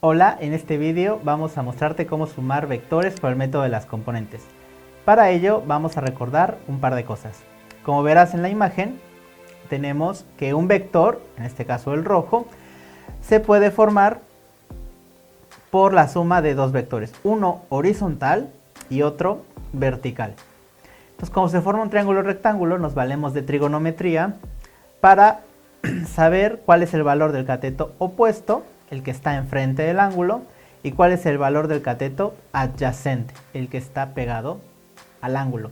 Hola, en este vídeo vamos a mostrarte cómo sumar vectores por el método de las componentes. Para ello vamos a recordar un par de cosas. Como verás en la imagen, tenemos que un vector, en este caso el rojo, se puede formar por la suma de dos vectores, uno horizontal y otro vertical. Entonces, como se forma un triángulo rectángulo, nos valemos de trigonometría para saber cuál es el valor del cateto opuesto, el que está enfrente del ángulo, y cuál es el valor del cateto adyacente, el que está pegado al ángulo.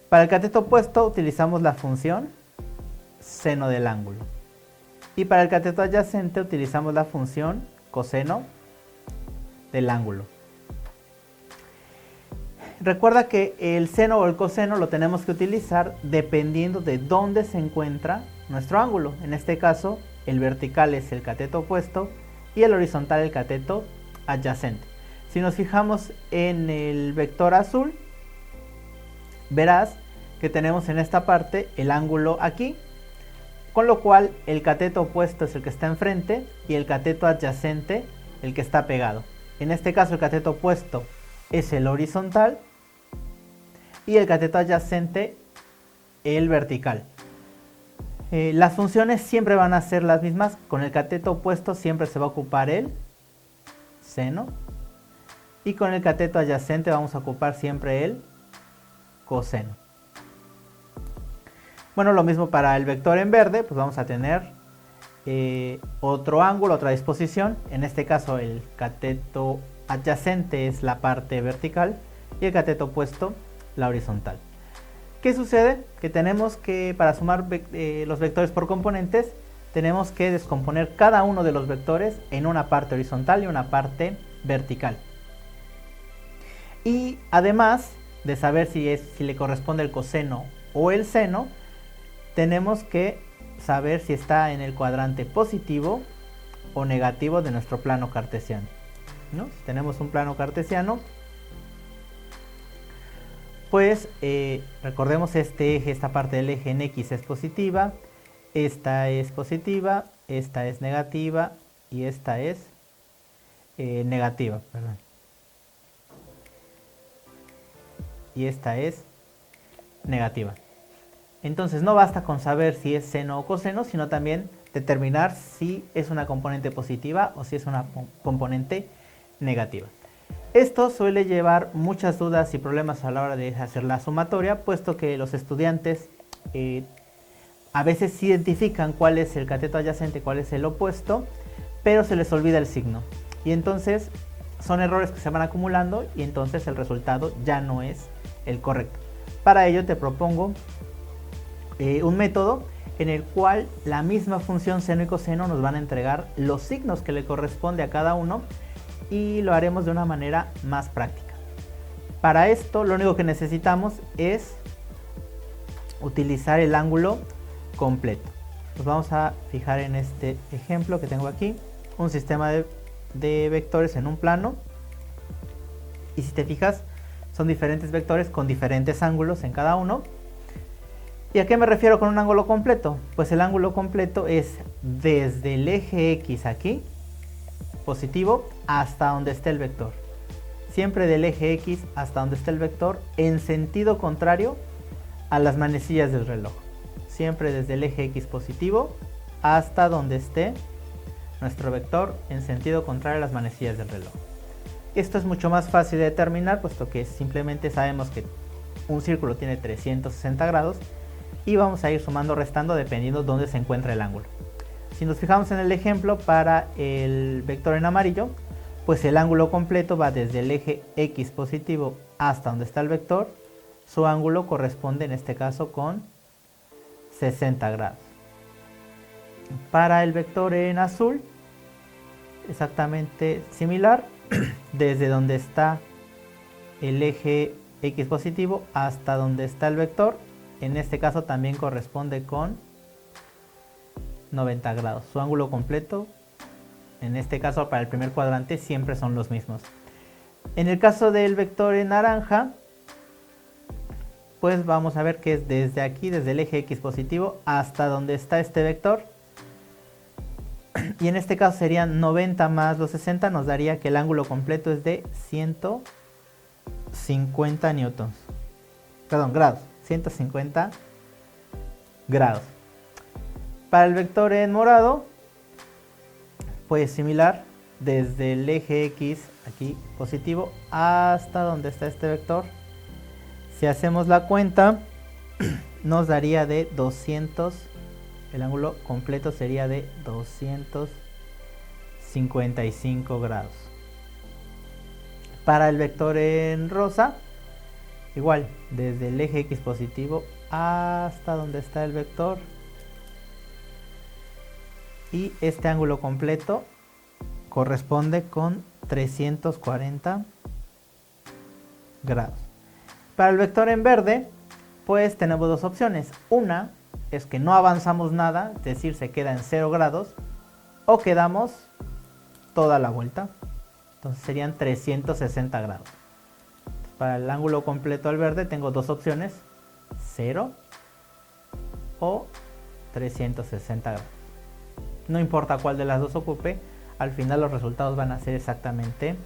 Para el cateto opuesto utilizamos la función seno del ángulo. Y para el cateto adyacente utilizamos la función coseno del ángulo. Recuerda que el seno o el coseno lo tenemos que utilizar dependiendo de dónde se encuentra nuestro ángulo. En este caso, el vertical es el cateto opuesto y el horizontal el cateto adyacente. Si nos fijamos en el vector azul, verás que tenemos en esta parte el ángulo aquí, con lo cual el cateto opuesto es el que está enfrente y el cateto adyacente el que está pegado. En este caso el cateto opuesto es el horizontal y el cateto adyacente el vertical. Las funciones siempre van a ser las mismas. Con el cateto opuesto siempre se va a ocupar el seno y con el cateto adyacente vamos a ocupar siempre el coseno. Bueno, lo mismo para el vector en verde, pues vamos a tener otro ángulo, otra disposición. En este caso el cateto adyacente es la parte vertical y el cateto opuesto la horizontal. ¿Qué sucede? Que tenemos que, para sumar los vectores por componentes, tenemos que descomponer cada uno de los vectores en una parte horizontal y una parte vertical. Y además de saber si le corresponde el coseno o el seno, tenemos que saber si está en el cuadrante positivo o negativo de nuestro plano cartesiano, ¿no? Si tenemos un plano cartesiano, pues recordemos este eje, esta parte del eje en X es positiva, esta es positiva, esta es negativa y esta es negativa, perdón. Y esta es negativa. Entonces no basta con saber si es seno o coseno, sino también determinar si es una componente positiva o si es una componente negativa. Esto suele llevar muchas dudas y problemas a la hora de hacer la sumatoria, puesto que los estudiantes a veces identifican cuál es el cateto adyacente y cuál es el opuesto, pero se les olvida el signo. Y entonces son errores que se van acumulando y entonces el resultado ya no es el correcto. Para ello te propongo un método en el cual la misma función seno y coseno nos van a entregar los signos que le corresponde a cada uno y lo haremos de una manera más práctica. Para esto lo único que necesitamos es utilizar el ángulo completo. Nos vamos a fijar en este ejemplo que tengo aquí, un sistema de vectores en un plano, y si te fijas son diferentes vectores con diferentes ángulos en cada uno. ¿Y a qué me refiero con un ángulo completo? Pues el ángulo completo es desde el eje X aquí, positivo, hasta donde esté el vector. Siempre del eje X hasta donde esté el vector en sentido contrario a las manecillas del reloj. Siempre desde el eje X positivo hasta donde esté nuestro vector en sentido contrario a las manecillas del reloj. Esto es mucho más fácil de determinar, puesto que simplemente sabemos que un círculo tiene 360 grados y vamos a ir sumando o restando dependiendo de dónde se encuentra el ángulo. Si nos fijamos en el ejemplo para el vector en amarillo, pues el ángulo completo va desde el eje X positivo hasta donde está el vector. Su ángulo corresponde en este caso con 60 grados. Para el vector en azul, exactamente similar, desde donde está el eje X positivo hasta donde está el vector, en este caso también corresponde con 90 grados. Su ángulo completo, en este caso para el primer cuadrante, siempre son los mismos. En el caso del vector en naranja, pues vamos a ver que es desde aquí, desde el eje X positivo hasta donde está este vector. Y en este caso serían 90 más los 60, nos daría que el ángulo completo es de 150 newtons. Perdón, grados. 150 grados. Para el vector en morado, pues similar, desde el eje X, aquí positivo, hasta donde está este vector. Si hacemos la cuenta, nos daría de 200, el ángulo completo sería de 255 grados. Para el vector en rosa, igual, desde el eje X positivo hasta donde está el vector. Y este ángulo completo corresponde con 340 grados. Para el vector en verde, pues tenemos dos opciones. Una es que no avanzamos nada, es decir, se queda en 0 grados, o quedamos toda la vuelta. Entonces serían 360 grados. Para el ángulo completo al verde tengo dos opciones, 0 o 360 grados. No importa cuál de las dos ocupe, al final los resultados van a ser exactamente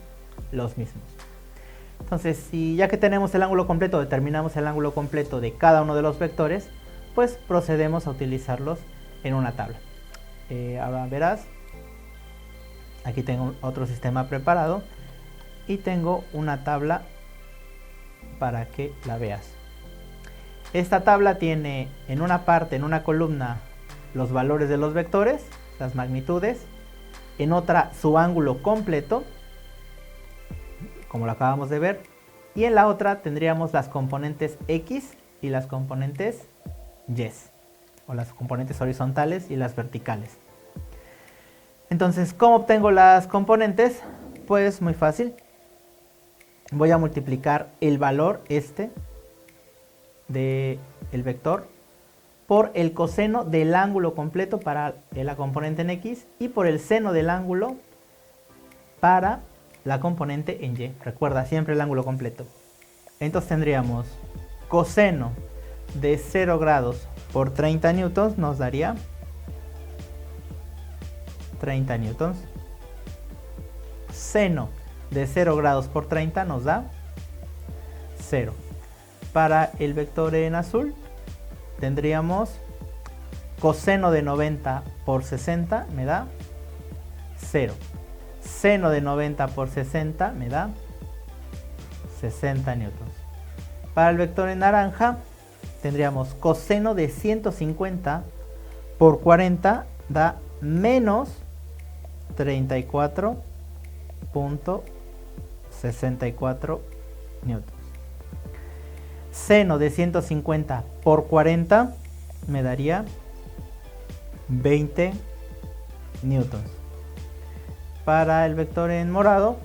los mismos. Entonces, si ya que tenemos el ángulo completo, determinamos el ángulo completo de cada uno de los vectores, pues procedemos a utilizarlos en una tabla. Ahora verás, aquí tengo otro sistema preparado y tengo una tabla para que la veas. Esta tabla tiene en una parte, en una columna, los valores de los vectores, las magnitudes, en otra su ángulo completo, como lo acabamos de ver, y en la otra tendríamos las componentes X y las componentes Y, o las componentes horizontales y las verticales. Entonces, ¿cómo obtengo las componentes? Pues muy fácil. Voy a multiplicar el valor del vector por el coseno del ángulo completo para la componente en X y por el seno del ángulo para la componente en Y. Recuerda siempre el ángulo completo. Entonces tendríamos coseno de 0 grados por 30 newtons nos daría 30 newtons. Seno de 0 grados por 30 nos da 0. Para el vector en azul tendríamos coseno de 90 por 60 me da 0. Seno de 90 por 60 me da 60 newtons. Para el vector en naranja tendríamos coseno de 150 por 40 da menos 34.64 newtons. Seno de 150 por 40 me daría 20 newtons. Para el vector en morado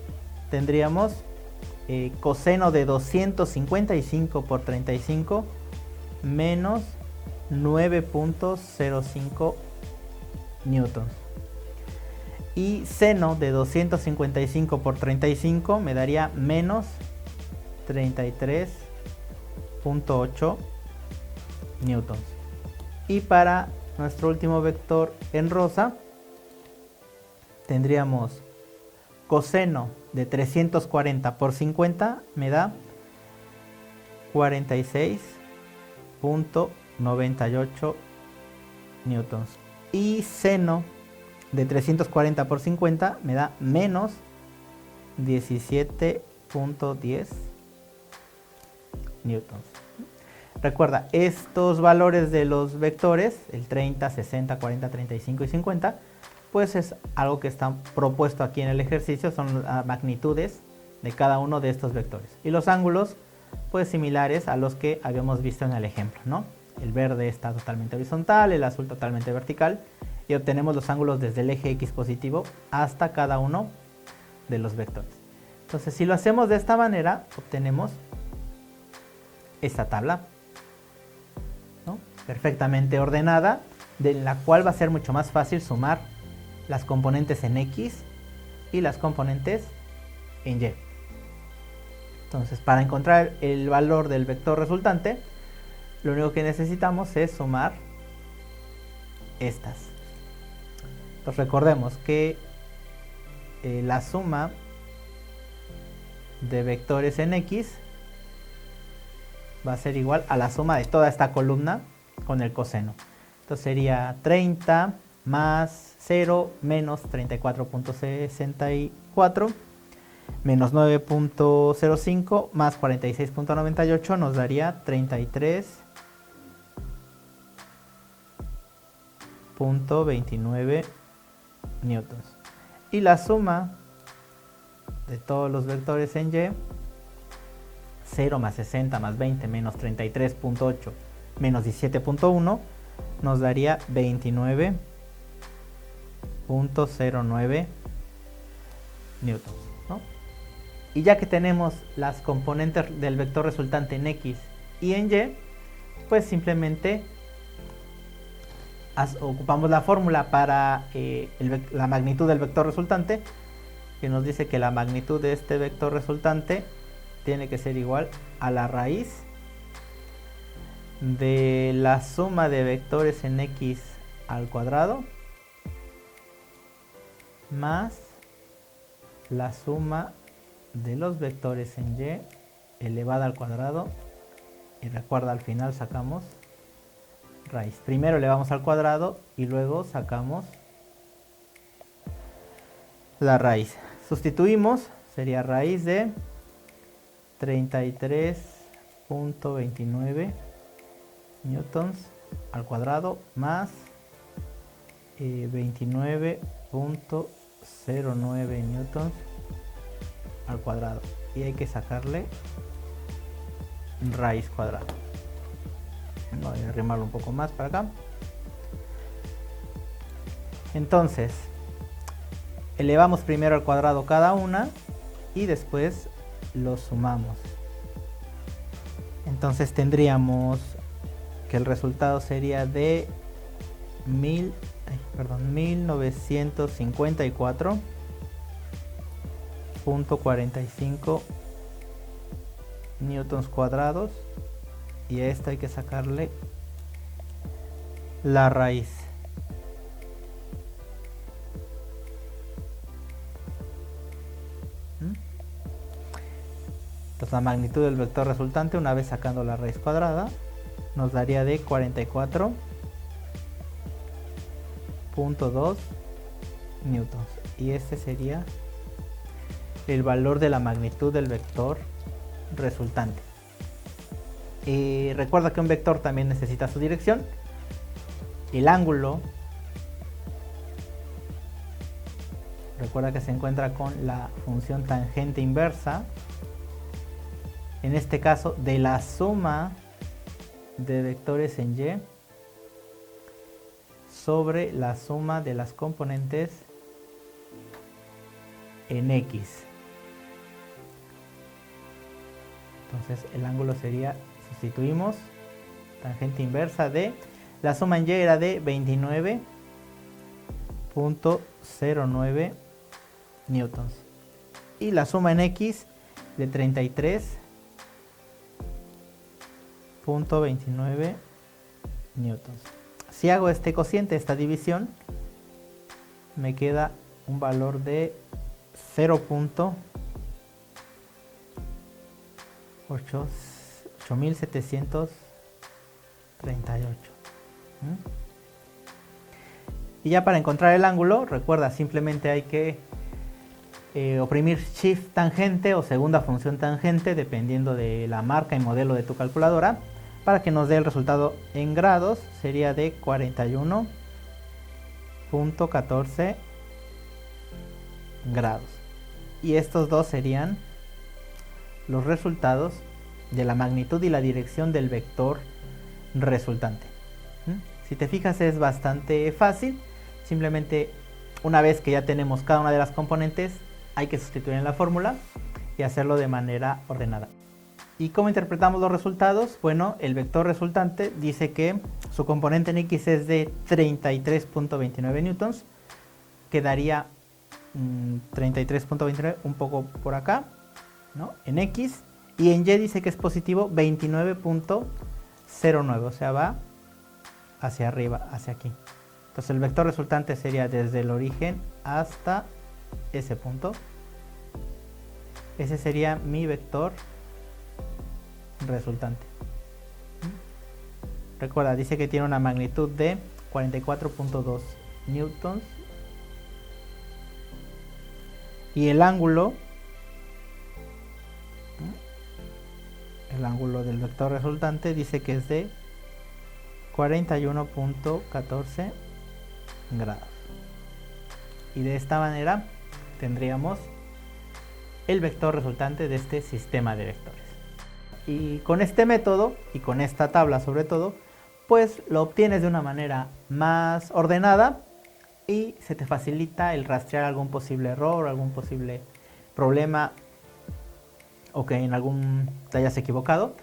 tendríamos coseno de 255 por 35 menos 9.05 newtons. Y seno de 255 por 35 me daría menos 33.8 newtons. Y para nuestro último vector en rosa tendríamos coseno de 340 por 50 me da 46.98 newtons. Y seno de 340 por 50 me da menos 17.10 newtons. Recuerda, estos valores de los vectores, el 30, 60, 40, 35 y 50, pues es algo que está propuesto aquí en el ejercicio, son las magnitudes de cada uno de estos vectores. Y los ángulos, pues similares a los que habíamos visto en el ejemplo, ¿no? El verde está totalmente horizontal, el azul totalmente vertical, y obtenemos los ángulos desde el eje X positivo hasta cada uno de los vectores. Entonces, si lo hacemos de esta manera, obtenemos esta tabla, ¿no? Perfectamente ordenada, de la cual va a ser mucho más fácil sumar las componentes en X y las componentes en Y. Entonces, para encontrar el valor del vector resultante, lo único que necesitamos es sumar estas. Entonces recordemos que la suma de vectores en X va a ser igual a la suma de toda esta columna con el coseno. Entonces sería 30 más 0 menos 34.64 menos 9.05 más 46.98 nos daría 33.29 newtons. Y la suma de todos los vectores en Y, 0 más 60 más 20 menos 33.8 menos 17.1 nos daría 29.09 newtons, ¿no? Y ya que tenemos las componentes del vector resultante en X y en Y, pues simplemente ocupamos la fórmula para la magnitud del vector resultante, que nos dice que la magnitud de este vector resultante tiene que ser igual a la raíz de la suma de vectores en X al cuadrado más la suma de los vectores en Y elevada al cuadrado, y recuerda, al final sacamos raíz. Primero elevamos al cuadrado y luego sacamos la raíz. Sustituimos, sería raíz de 33.29 newtons al cuadrado más 29.09 newtons al cuadrado, y hay que sacarle raíz cuadrada. Voy a arrimarlo un poco más para acá. Entonces elevamos primero al cuadrado cada una y después los sumamos. Entonces tendríamos que el resultado sería de 1954.45 newtons cuadrados, y a esto hay que sacarle la raíz. Entonces la magnitud del vector resultante, una vez sacando la raíz cuadrada, nos daría de 44.2 newtons, y este sería el valor de la magnitud del vector resultante. Y recuerda que un vector también necesita su dirección. El ángulo, recuerda que se encuentra con la función tangente inversa, en este caso de la suma de vectores en Y sobre la suma de las componentes en X. Entonces el ángulo sería, sustituimos, tangente inversa de la suma en Y era de 29.09 newtons y la suma en X de 33.29 newtons. Si hago este cociente, esta división, me queda un valor de 0.8738. Y ya para encontrar el ángulo, recuerda, simplemente hay que oprimir Shift tangente o segunda función tangente, dependiendo de la marca y modelo de tu calculadora, para que nos dé el resultado en grados. Sería de 41.14 grados. Y estos dos serían los resultados de la magnitud y la dirección del vector resultante. Si te fijas, es bastante fácil. Simplemente, una vez que ya tenemos cada una de las componentes, hay que sustituir en la fórmula y hacerlo de manera ordenada. ¿Y cómo interpretamos los resultados? Bueno, el vector resultante dice que su componente en X es de 33.29 newtons. Quedaría 33.29 un poco por acá, ¿no?, en X. Y en Y dice que es positivo 29.09, o sea, va hacia arriba, hacia aquí. Entonces el vector resultante sería desde el origen hasta ese punto. Ese sería mi vector resultante. Recuerda, dice que tiene una magnitud de 44.2 newtons. Y el ángulo del vector resultante dice que es de 41.14 grados. Y de esta manera tendríamos el vector resultante de este sistema de vectores. Y con este método y con esta tabla sobre todo, pues lo obtienes de una manera más ordenada y se te facilita el rastrear algún posible error, algún posible problema o que en algún te hayas equivocado.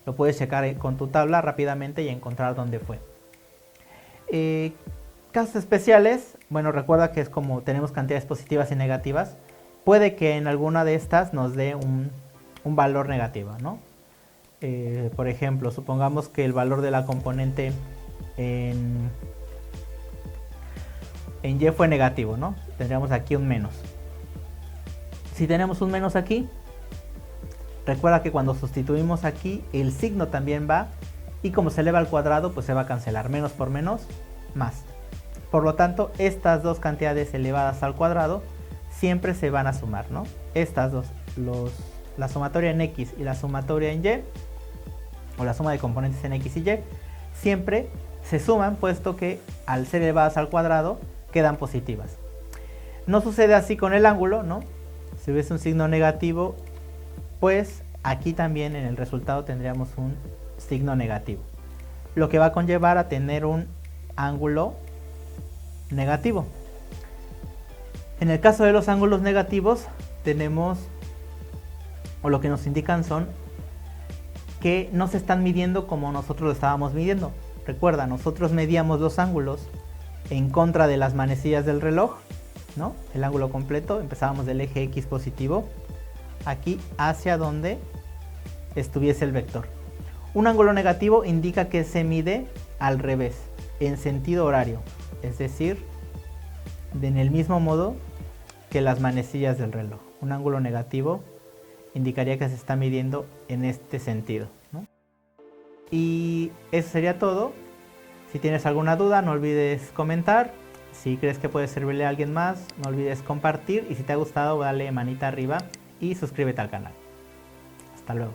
Lo puedes checar con tu tabla rápidamente y encontrar dónde fue. Casos especiales, bueno, recuerda que es como tenemos cantidades positivas y negativas. Puede que en alguna de estas nos dé un valor negativo, ¿no? Por ejemplo, supongamos que el valor de la componente en Y fue negativo, ¿no? Tendríamos aquí un menos. Si tenemos un menos aquí, recuerda que cuando sustituimos aquí, el signo también va, y como se eleva al cuadrado, pues se va a cancelar. Menos por menos, más. Por lo tanto, estas dos cantidades elevadas al cuadrado siempre se van a sumar, ¿no? Estas dos, la sumatoria en X y la sumatoria en Y, o la suma de componentes en X y Y, siempre se suman, puesto que al ser elevadas al cuadrado, quedan positivas. No sucede así con el ángulo, ¿no? Si hubiese un signo negativo, pues aquí también en el resultado tendríamos un signo negativo, lo que va a conllevar a tener un ángulo negativo. En el caso de los ángulos negativos tenemos, o lo que nos indican son que no se están midiendo como nosotros lo estábamos midiendo. Recuerda, nosotros medíamos los ángulos en contra de las manecillas del reloj, ¿no? El ángulo completo, empezábamos del eje X positivo, aquí hacia donde estuviese el vector. Un ángulo negativo indica que se mide al revés, en sentido horario, es decir, en el mismo modo que las manecillas del reloj. Un ángulo negativo indicaría que se está midiendo en este sentido, ¿no? Y eso sería todo. Si tienes alguna duda, no olvides comentar. Si crees que puede servirle a alguien más, no olvides compartir. Y si te ha gustado, dale manita arriba y suscríbete al canal. Hasta luego.